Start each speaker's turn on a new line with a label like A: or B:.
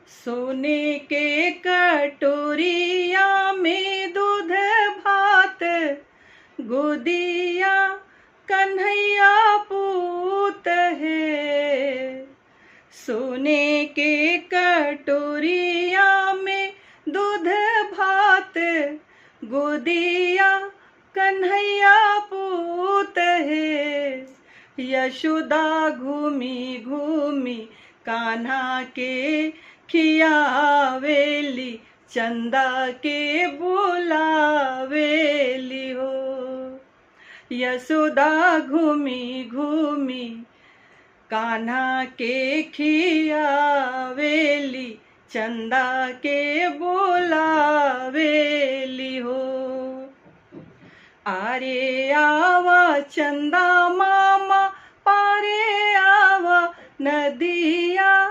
A: सोने के कटोरिया में दूध भात, गोदिया कन्हैया पूत है। सोने के कटोरिया में दूध भात, गोदिया कन्हैया पूत है। यशोदा घूमी घूमी कान्हा के खियावेली, चंदा के बुलावेली हो। यशोदा घूमी घूमी कान्हा के खियावेली, चंदा के बुलावेली हो। आरे आवा चंदा मामा, पारे आवा नदिया